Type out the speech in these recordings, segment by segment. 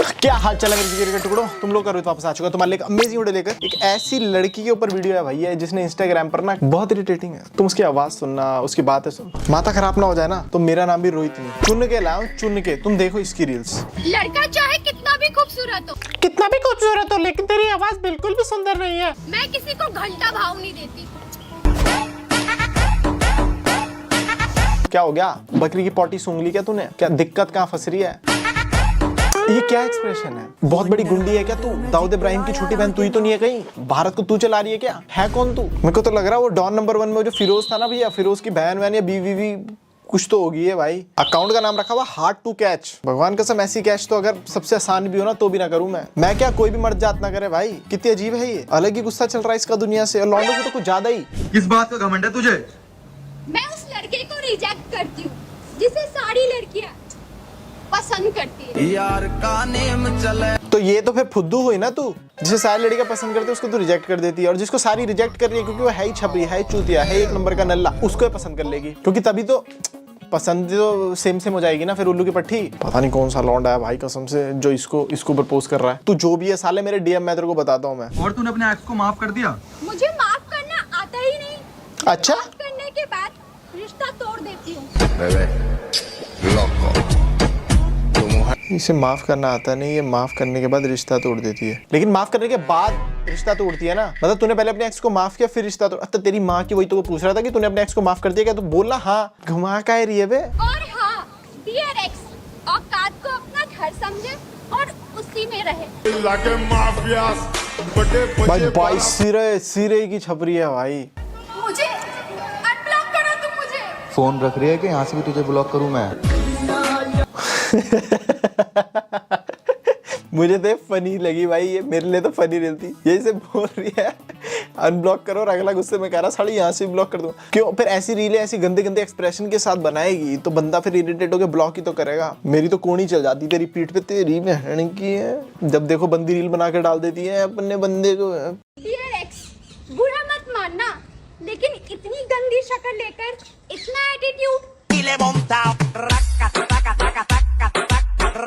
क्या हाल चला मेरे टुकड़ों, तुम लोग करो वापस आ चुका तुम्हारे लिए अमेजिंग वीडियो लेकर। एक ऐसी लड़की के ऊपर वीडियो है भैया जिसने इंस्टाग्राम पर ना बहुत इरिटेटिंग है। तुम उसकी आवाज सुनना, उसकी बातें सुन, माथा खराब ना हो जाए ना तो मेरा नाम भी रोहित नहीं, चुन के लाओ चुन के। तुम देखो इसकी रील्स। लड़का चाहे कितना भी खूबसूरत हो लेकिन तेरी आवाज बिल्कुल भी सुंदर नहीं है। मैं किसी को घंटा भाव नहीं देती। क्या हो गया, बकरी की पोटी सूंघ ली क्या तूने? क्या दिक्कत कहाँ फंस रही है? ये क्या एक्सप्रेशन है? बहुत बड़ी गुंडी है क्या तू? दाऊद इब्राहिम की छोटी बहन तू ही तो नहीं है कहीं? भारत को तू चला रही है क्या? है कौन तू? मेरे को तो लग रहा है वो डॉन नंबर 1 में जो फिरोज था ना भैया, फिरोज की बहन वहन या बीवी कुछ तो होगी है भाई। अकाउंट का नाम रखा हुआ हार्ड टू कैच। भगवान कसम ऐसी कैच तो अगर सबसे आसान भी हो ना तो भी ना करूं मैं क्या कोई भी मर्द जात ना करे भाई। कितनी अजीब है ये, अलग ही गुस्सा चल रहा है इसका दुनिया से। और लौंडों से तो कुछ ज्यादा ही। किस बात का घमंड है तुझे? मैं उस लड़के को रिजेक्ट करती हूँ जिसे सारी लड़कियाँ पसंद करती है। यार का नेम चले तो ये तो फिर फुद्दू हुई ना तू, जिसे सारी लड़कियां पसंद करती है उसको तू रिजेक्ट कर देती है, और जिसको सारी रिजेक्ट कर रही है क्योंकि वो है ही छपरी, है ही चूतिया, है एक नंबर का नल्ला, उसको पसंद कर लेगी। क्योंकि तभी तो पसंद तो सेम हो जाएगी ना फिर। उल्लू की पट्टी। पता नहीं कौन सा लौंडा है भाई कसम से जो इसको प्रपोज कर रहा है। तू जो भी है साले मेरे डीएम मैं तेरे को बताता हूँ मैं। और तूने अपने एक्स को माफ कर दिया? मुझे माफ करना आता ही नहीं। अच्छा, माफ करने के बाद रिश्ता तोड़ देती हूँ। इसे माफ करना आता नहीं, ये माफ करने के बाद रिश्ता तोड़ देती है। लेकिन माफ करने के बाद रिश्ता तोड़ती है ना, मतलब तूने पहले अपने एक्स को माफ किया फिर रिश्ता तोड़। तो तेरी माँ की वही तो पूछ रहा था कि तूने अपने एक्स को माफ कर दिया क्या? तो बोलना हाँ, घुमा का है रही है बे। और हाँ, डियर एक्स, औकात को अपना घर समझे और उसी में रहे। भाई सिरे की छपरी है भाई। मुझे अनब्लॉक करो तुम मुझे। फोन रख रही है कि यहाँ से भी तुझे ब्लॉक करूं मैं? मुझे तो फनी लगी भाई, ये मेरे लिए तो फनी रहती। ये से बोल रही है अनब्लॉक करो और अगला गुस्से में कह रहा साड़ी यहाँ से ब्लॉक कर दूं। क्यों? फिर ऐसी रीलें ऐसी गंदे गंदे एक्सप्रेशन के साथ बनाएगी तो बंदा फिर इरिटेट होकर ब्लॉक ही तो करेगा। मेरी तो कोनी चल जाती तेरी पीठ पे, तेरी बहन की है। जब देखो बंदी रील बना के डाल देती है अपने बंदे को। डियर एक्स, बुरा मत मानना, लेकिन इतनी गंदी शक्ल लेकर इतना एटीट्यूड।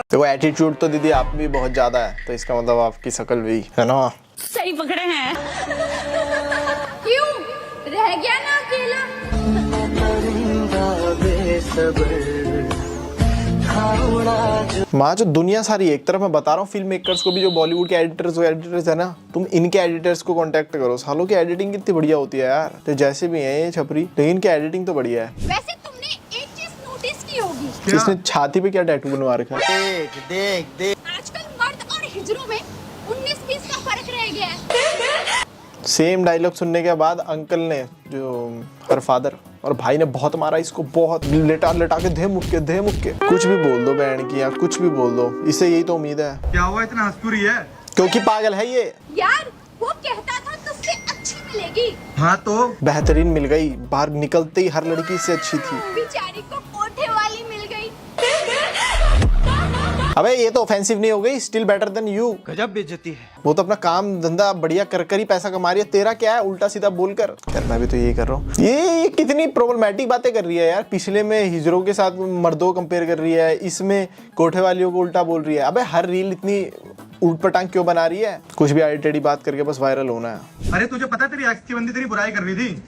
देखो एटीट्यूड तो दीदी आप भी बहुत ज्यादा है, तो इसका मतलब आपकी शक्ल भी है ना। सही पकड़े हैं। क्यों रह गया ना अकेला? माँ जो दुनिया सारी एक तरफ मैं बता रहा हूँ फिल्म मेकर्स को भी, जो बॉलीवुड के एडिटर्स है ना, तुम इनके एडिटर्स को कांटेक्ट करो। सालों की एडिटिंग कितनी बढ़िया होती है यार। तो जैसे भी है ये छपरी, लेकिन इनकी एडिटिंग तो बढ़िया है। वैसे तुमने एक चीज नोटिस की होगी। इसने छाती पे क्या टैटू बनवा रखा है? देख आजकल मर्द और हिजरों में 19-20 का फर्क रह गया है। सेम डायलॉग सुनने के बाद अंकल ने, जो हर फादर और भाई ने बहुत मारा इसको, बहुत लेटा के धे मुक्के। कुछ भी बोल दो बहन की, या कुछ भी बोल दो, इससे यही तो उम्मीद है। क्या हुआ इतना हंस क्यों रही है? क्योंकि पागल है ये। यार वो कहता था तुझसे अच्छी मिलेगी। हाँ तो बेहतरीन मिल गई, बाहर निकलते ही हर लड़की से अच्छी थी। बेचारी को कोठे वाली मिल गई। अबे ये तो ऑफेंसिव नहीं हो गई? Still better than you. गजब बेइज्जती है। वो तो अपना काम धंधा बढ़िया कर ही पैसा कमा रही है, तेरा क्या है उल्टा सीधा बोलकर। यार मैं भी तो यही कर रहा हूँ। ये कितनी प्रॉब्लमेटिक बातें कर रही है यार। पिछले में हिजरों के साथ मर्दों को कंपेयर कर रही है, इसमें कोठे वालियों को उल्टा बोल रही है। अबे हर रील इतनी उल्ट पटांग क्यों बना रही है? कुछ भी आड़ी टेढ़ी बात करके बस वायरल होना है। अरे तुझे पता है तेरी एक्स की बंदी तेरी बुराई कर रही थी?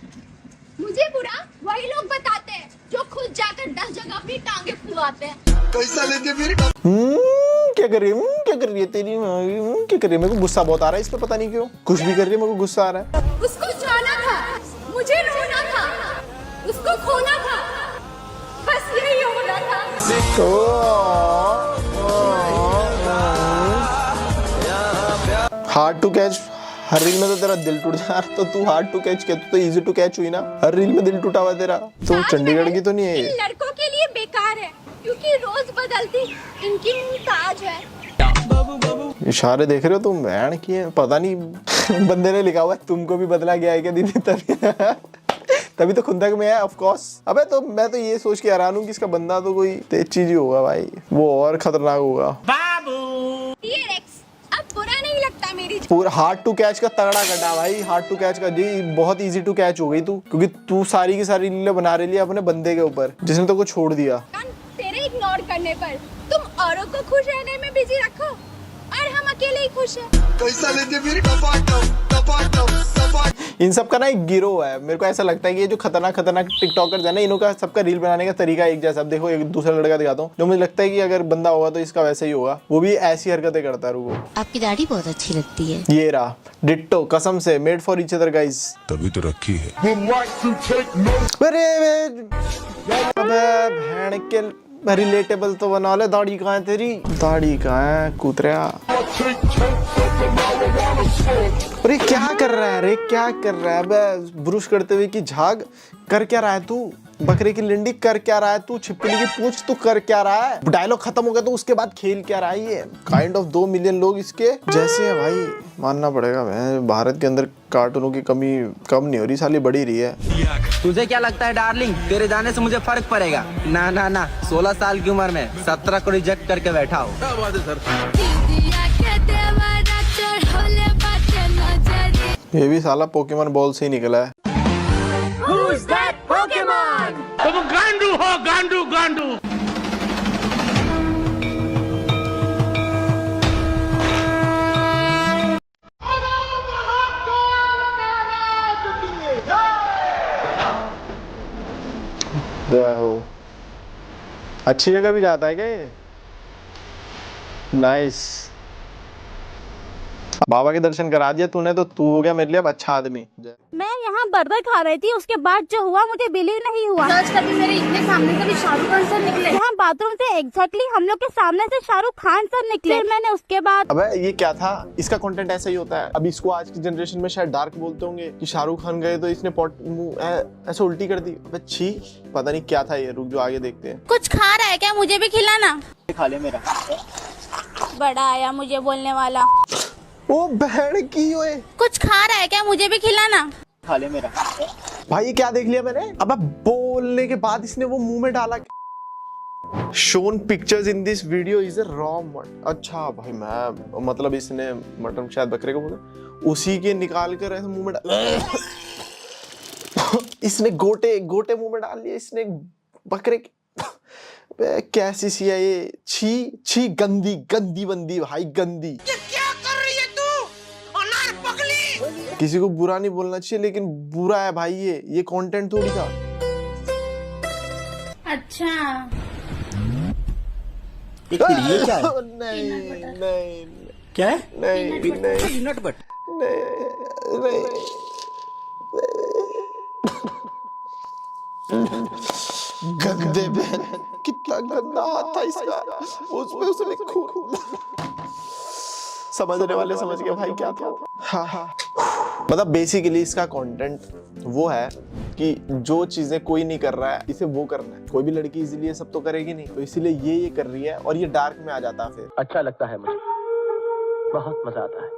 मुझे बुरा वही लोग बताते हैं जो खुद जाकर 10 जगह अपनी टांगे फुलवाते हैं। क्या कर रही है? क्या कर रही है तेरी? क्या कर रही है? मेरे को गुस्सा बहुत आ रहा है इस पे, पता नहीं क्यों। कुछ भी कर रही है मेरे को गुस्सा आ रहा है। उसको जाना था, मुझे रोना था, उसको खोना था, बस यही होना था। Hard to catch. हर रील में तो तेरा दिल टूट जा रहा, तो तू हार्ड टू कैच क्या? तू तो इजी टू कैच हुई ना। हर रील में दिल टूटा हुआ तेरा। तो चंडीगढ़ की तो नहीं है ये। इन लड़कों के लिए बेकार है क्योंकि रोज बदलती इनकी मुमताज है। इशारे देख रहे हो तुम? बहन की है, पता नहीं बंदे ने लिखा हुआ है तुमको भी बदला गया है क्या दीदी? तभी तो खुंदक में है ऑफ कोर्स। अबे तो मैं तो ये सोच के हैरान हूँ कि इसका बंदा तो कोई तेज चीज ही होगा भाई, वो और खतरनाक होगा। डियर एक्स, अब बुरा नहीं लगता मेरी। पूरा हार्ड टू कैच का तगड़ा गड्ढा भाई। हार्ड टू कैच का जी बहुत इजी टू कैच हो गई तू, क्योंकि तू सारी की सारी रीलें बना रही है अपने बंदे के ऊपर जिसने तो को छोड़ दिया। तेरे इग्नोर करने पर तुम औरों को खुश रहने में बिजी रखो अकेले ही खुश है। पैसा लेके फिर टपाटप इन सब का ना एक गिरोह है। मेरे को ऐसा लगता है कि ये जो खतरनाक टिकटॉकर्स है ना, इनों का सबका रील बनाने का तरीका एक जैसा। अब देखो एक दूसरा लड़का दिखाता हूँ जो मुझे लगता है कि अगर बंदा होगा तो इसका वैसे ही होगा, वो भी ऐसी हरकतें करता है। रुको, आपकी दाढ़ी बहुत अच्छी लगती है। ये रहा डिट्टो, कसम से made for each other guys. तभी तो रखी है। अबे भेड़ के रिलेटेबल तो बना ले। दाढ़ी कहाँ है तेरी? दाढ़ी कहाँ है कुतरा? अरे क्या कर रहा है? अरे क्या कर रहा है? अबे ब्रुश करते हुए की झाग कर क्या रहा है तू? बकरे की लिंडी कर क्या रहा है तू? छिपकली की पूंछ तू कर क्या रहा है? डायलॉग खत्म हो गया तो उसके बाद खेल क्या रहा है? ये काइंड ऑफ 2 मिलियन लोग इसके जैसे है भाई, मानना पड़ेगा। मैं भारत के अंदर कार्टूनों की कमी कम नहीं हो रही, साली बढ़ी रही है। तुझे क्या लगता है डार्लिंग, तेरे जाने से मुझे फर्क पड़ेगा? ना ना ना, 16 साल की उम्र में 17 को रिजेक्ट करके बैठा हो। क्या बात है सर? ये भी साला पोकेमॉन बॉल से ही निकला है। तुम गांडू हो, गांडू गांडू। अच्छी जगह भी जाता है क्या ये? नाइस। बाबा के दर्शन करा दिया तूने तो तू हो गया मेरे लिए अब अच्छा आदमी। मैं यहाँ बर्गर खा रही थी, उसके बाद जो हुआ मुझे बिलीव नहीं हुआ। आज कभी मेरे इतने सामने से भी शाहरुख खान सर निकले। यहाँ बाथरूम से एग्जैक्टली हम लोग के सामने से शाहरुख खान सर निकले। फिर मैंने उसके बाद अबे ये क्या था? इसका कंटेंट ऐसा ही होता है। अब इसको आज की जनरेशन में शायद डार्क बोलते होंगे कि शाहरुख खान गए तो इसने ऐसे उल्टी कर दी। अबे छी, पता नहीं क्या था ये। रुक जो आगे देखते हैं। कुछ खा रहा है क्या? मुझे भी खिलाना। खा ले मेरा। बड़ा आया मुझे बोलने वाला। ओ बहन की ओए, कुछ खा रहा है क्या? मुझे भी खिलाना। खा ले मेरा। भाई ये क्या देख लिया मैंने? अब बोलने के बाद इसने वो मुंह में डाला। Shown pictures in this video is a raw mutton. अच्छा भाई मैं मतलब इसने मटन शायद बकरे को बोला, उसी के निकाल कर ऐसे मुंह में डाल। इसने गोटे मुंह में डाल लिए इसने बकरे के। कैसी सी है ये? छी छी, गंदी गंदी बंदी भाई, गंदी। क्या कर रही है तू? अनार पगली। किसी को बुरा नहीं बोलना चाहिए लेकिन बुरा है भाई ये कंटेंट थोड़ी था। अच्छा ये क्या है? नहीं क्या है? नहीं पीनट बटर। नहीं। गंदे बहन, कितना गंदा हाथ था इसका। उसमें उसने खून। समझने वाले समझ गए भाई क्या था। हाँ। मतलब बेसिकली इसका कंटेंट वो है कि जो चीजें कोई नहीं कर रहा है इसे वो करना है। कोई भी लड़की इजीली ये सब तो करेगी नहीं, तो इसीलिए ये कर रही है और ये डार्क में आ जाता है। फिर अच्छा लगता है मुझे, बहुत मजा आता है।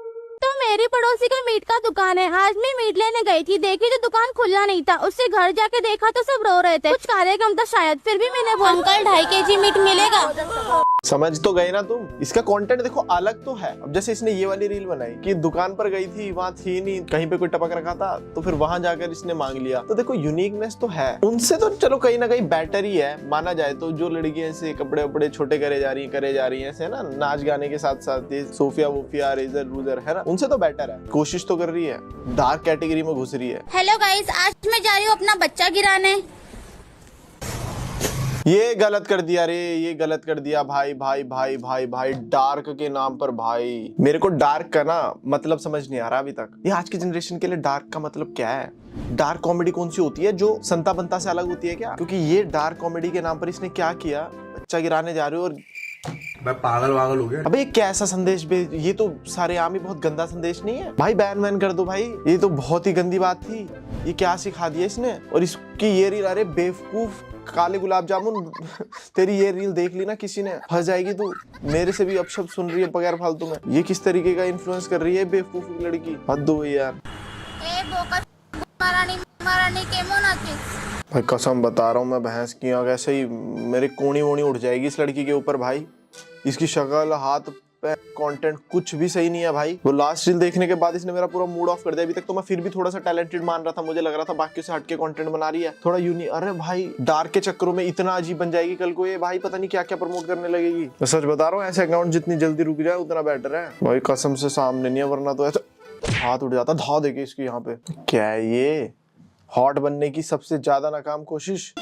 तो मेरी पड़ोसी का मीट का दुकान है। आज मैं मीट लेने गई थी, देखी तो दुकान खुला नहीं था। उससे घर जाके देखा तो सब रो रहे थे। कुछ कार्यक्रम था शायद। फिर भी मैंने बोला अंकल 2.5 kg मीट मिलेगा? समझ तो गए ना तुम? इसका कंटेंट देखो अलग तो है। अब जैसे इसने ये वाली रील बनाई कि दुकान पर गई थी, वहाँ थी नहीं, कहीं पे कोई टपक रखा था तो फिर वहां जाकर इसने मांग लिया। तो देखो यूनिकनेस तो है। उनसे तो चलो कहीं ना कहीं बेटर ही है माना जाए तो। जो लड़कियां ऐसे कपड़े वपड़े छोटे करे जा रही है ऐसे ना, नाच गाने के साथ साथ सोफिया वोफिया रेजर रूजर है ना, उनसे तो बेटर है। कोशिश तो कर रही है, डार्क कैटेगरी में घुस रही है। हेलो गाइस, आज मैं जा रही हूँ अपना बच्चा गिराने। ये गलत कर दिया रे, ये गलत कर दिया भाई भाई भाई भाई भाई। डार्क के नाम पर भाई, मेरे को डार्क का ना मतलब समझ नहीं आ रहा अभी तक। ये आज की जनरेशन के लिए डार्क का मतलब क्या है? डार्क कॉमेडी कौन सी होती है जो संता बंता से अलग होती है क्या? क्योंकि ये डार्क कॉमेडी के नाम पर इसने क्या किया, बच्चा गिराने जा रहे हो और मैं पागल वागल हो गया। अबे कैसा संदेश भेज? ये तो सारे आम ही बहुत गंदा संदेश नहीं है भाई? बैन कर दो भाई, ये तो बहुत ही गंदी बात थी। ये क्या सिखा दिया इसने? और इसकी ये रील, अरे बेवकूफ काले गुलाब जामुन, तेरी ये रील देख ली ना किसी ने, फंस जाएगी तू। मेरे से भी अपशब्द सुन रही है बगैर फालतू में। ये किस तरीके का इन्फ्लुएंस कर रही है बेवकूफ लड़की? हद हो यार। भाई कसम बता रहा हूँ मैं, भैंस की आंख ऐसे ही मेरी कोनी वोनी उठ जाएगी इस लड़की के ऊपर भाई। इसकी शक्ल, हाथ कंटेंट कुछ भी सही नहीं है भाई। वो लास्ट रील देखने के बाद इसने मेरा पूरा मूड ऑफ कर दिया। अभी तक तो मैं फिर भी थोड़ा सा टैलेंटेड मान रहा था, मुझे लग रहा था बाकी से हटके कंटेंट बना रही है, थोड़ा यूनिक। अरे भाई डार्क के चक्करों में इतना अजीब बन जाएगी कल को ये भाई, पता नहीं क्या क्या प्रमोट करने लगेगी। मैं सच बता रहा हूँ, ऐसे अकाउंट जितनी जल्दी रुक जाए उतना बेटर है भाई, कसम से सामने नहीं है, वरना तो ऐसा हाथ उठ जाता। धा देके इसकी यहाँ पे। क्या है ये, हॉट बनने की सबसे ज्यादा नाकाम कोशिश।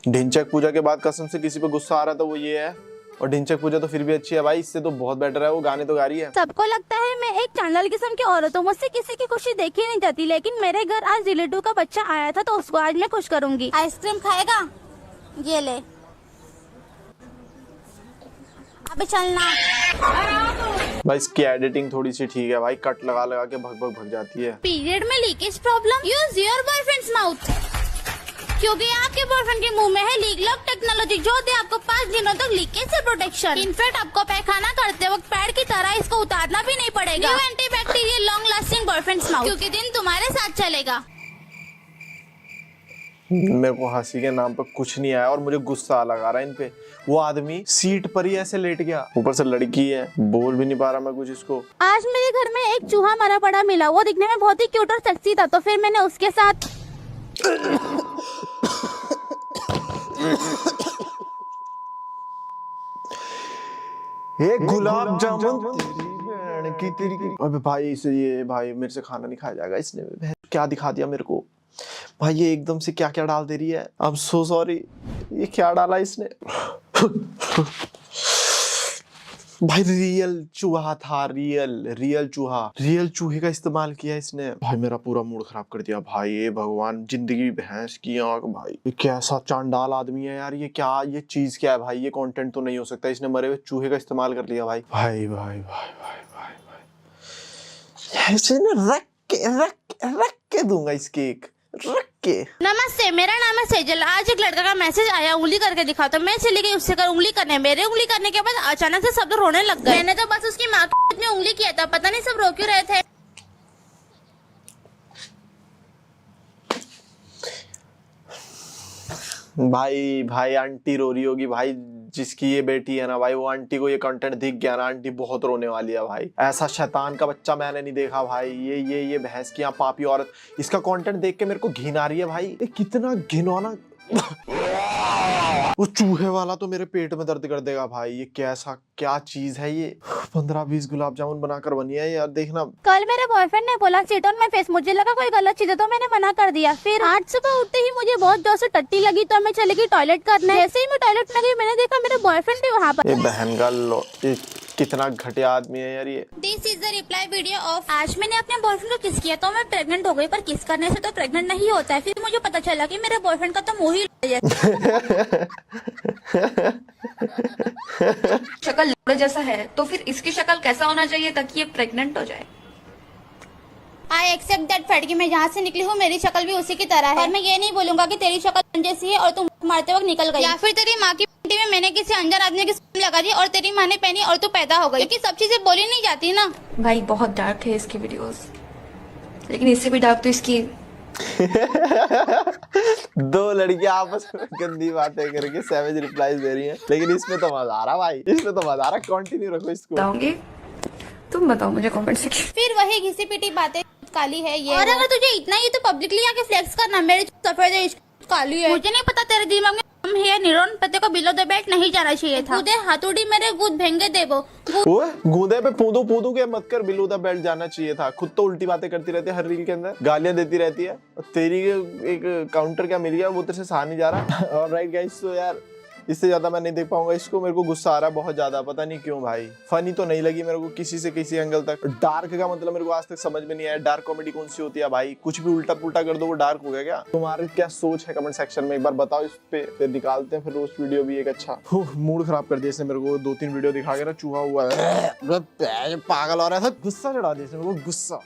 ढिंचक पूजा के बाद कसम से किसी पे गुस्सा आ रहा था वो ये है, और ढिंचक पूजा तो फिर भी अच्छी है भाई, इससे तो बहुत बेटर है, वो गाने तो गा रही है। सबको लगता है मैं एक चांडाल किस्म की औरत हूँ, मुझसे किसी की खुशी देखी नहीं जाती, लेकिन मेरे घर आज रिलेटिव का बच्चा आया था तो उसको आज मैं खुश करूंगी। आइसक्रीम खाएगा? ये ले, अभी चलना। भाई इसकी एडिटिंग थोड़ी सी ठीक है भाई, कट लगा लगा के भग भग भग जाती है। पीरियड में leakage problem, use your boyfriend's mouth, क्योंकि आपके बॉयफ्रेंड के मुंह में है लीक लॉक टेक्नोलॉजी जो दे आपको 5 दिनों तक लीकेज से प्रोटेक्शन। इनफैक्ट आपको पैखाना करते वक्त पैड की तरह इसको उतारना भी नहीं पड़ेगा। New antibacterial long lasting boyfriend's mouth, क्योंकि दिन तुम्हारे साथ चलेगा। मेरे को हंसी के नाम पर कुछ नहीं आया और मुझे गुस्सा लगा रहा है इन पे। वो आदमी सीट पर ही ऐसे लेट गया, ऊपर से लड़की है, बोल भी नहीं पा रहा मैं कुछ इसको। आज मेरे घर में एक चूहा मरा पड़ा मिला, वो दिखने में बहुत ही क्यूट और सेक्सी था, तो फिर मैंने उसके साथ एक गुलाब जामुन तेरी। अबे भाई इसे ये भाई मेरे से खाना नहीं खाया जाएगा, इसने क्या दिखा दिया मेरे को भाई, ये एकदम से क्या क्या डाल दे रही है। आई एम सो सॉरी, ये क्या डाला इसने भाई, रियल चूहा था, रियल चूहे का इस्तेमाल किया इसने भाई, मेरा पूरा मूड खराब कर दिया भाई। ये भगवान, जिंदगी भैंस की आंख भाई, ये कैसा चांडाल आदमी है यार, ये क्या, ये चीज क्या है भाई, ये कंटेंट तो नहीं हो सकता, इसने मरे हुए चूहे का इस्तेमाल कर लिया भाई। भाई भाई भाई भाई भाई भाई ऐसे ना रख के दूंगा इस केक, रख के। नमस्ते, मेरा नाम है सेजल। आज एक लड़का का मैसेज आया, उंगली करके दिखा, तो मैं चली गई उससे कर उंगली करने। मेरे उंगली करने के बाद अचानक से सब लोग रोने लग गए। मैंने तो बस उसकी माँ में उंगली किया था, पता नहीं सब रो क्यों रहे थे। भाई आंटी रो रही होगी भाई, जिसकी ये बेटी है ना भाई, वो आंटी को ये कंटेंट दिख गया ना, आंटी बहुत रोने वाली है भाई। ऐसा शैतान का बच्चा मैंने नहीं देखा भाई। ये भैंस की यहाँ पापी औरत, इसका कंटेंट देख के मेरे को घिन आ रही है भाई। ये कितना घिनौना वो चूहे वाला तो मेरे पेट में दर्द कर देगा भाई। ये कैसा क्या चीज है ये। 15-20 गुलाब जामुन बनाकर बनी है यार, देखना। कल मेरे बॉयफ्रेंड ने बोला सिट ऑन माय फेस, मुझे लगा कोई गलत चीज है तो मैंने मना कर दिया। फिर आज सुबह उठते ही मुझे बहुत जोर से टट्टी लगी तो मैं चली गई टॉयलेट करने। जैसे ही मैं टॉयलेट में गई मैंने देखा मेरे बॉयफ्रेंड भी वहाँ पर। ये बहन का कितना घटिया आदमी है यार ये। This is the reply video of. आज मैंने अपने बॉयफ्रेंड को किस किया तो मैं प्रेग्नेंट हो गई, पर किस करने से तो प्रेग्नेंट नहीं होता है। फिर मुझे पता चला कि मेरे बॉयफ्रेंड का तो मुंह ही शक्ल लौड़े जैसा है, तो फिर इसकी शक्ल कैसा होना चाहिए ताकि ये प्रेग्नेंट हो जाए। आई एक्सेप्ट दैट फैट कि मैं जहाँ से निकली हूँ मेरी शक्ल भी उसी की तरह है, पर मैं ये नहीं बोलूंगा कि तेरी शक्ल जैसी है और तू मारते वक्त निकल गई, या फिर तेरी माँ की पेटी में मैंने किसी अनजान आदमी की स्कीम लगा दी और तेरी माँ ने पहनी और तू पैदा हो गई, क्योंकि सब चीजें बोली नहीं जाती ना। भाई बहुत डार्क है इसकी वीडियोस, लेकिन इससे भी डार्क तो इसकी दो लड़कियां आपस में गंदी बातें करके सैवेज रिप्लाईज दे रही हैं, लेकिन इसमें तो मजा आ रहा भाई, इसमें तो मजा आ रहा। कंटिन्यू रखो इसको। बताऊंगी, तुम बताओ मुझे कमेंट सेक्शन। फिर वही घिसी पिटी बातें, काली है ये, और अगर तुझे इतना ही तो पब्लिकली आके फ्लेक्स करना, मेरी सफेद है काली है। मुझे नहीं पता तेरे दिमाग में है न्यूरॉन, पते को बिलो द बेल्ट नहीं जाना चाहिए था। गूदे हाथोड़ी मेरे गूद भेंगे देवो। ओए गूदे पे पूदू के मत कर, बिलो द बेल्ट जाना चाहिए था। खुद तो उल्टी बातें करती रहती है हर रील के अंदर, गालियां देती रहती है, तेरी एक काउंटर क्या मिल गया वो तेरे से सहा नहीं जा रहा। ऑलराइट गाइस, तो यार इससे ज्यादा मैं नहीं देख पाऊंगा इसको, मेरे को गुस्सा आ रहा है बहुत ज्यादा, पता नहीं क्यों भाई। फनी तो नहीं लगी मेरे को किसी से किसी एंगल तक। डार्क का मतलब मेरे को आज तक समझ में नहीं आया, डार्क कॉमेडी कौन सी होती है भाई, कुछ भी उल्टा पुल्टा कर दो वो डार्क हो गया क्या? तुम्हारी क्या सोच है कमेंट सेक्शन में एक बार बताओ इस पे, फिर निकालते हैं फिर रोस्ट वीडियो भी एक अच्छा। मूड खराब कर दिया इसने मेरे को, 2-3 वीडियो दिखा के ना चूहा हुआ है पागल हो रहा था, गुस्सा चढ़ा दिया इसने मेरे को, गुस्सा।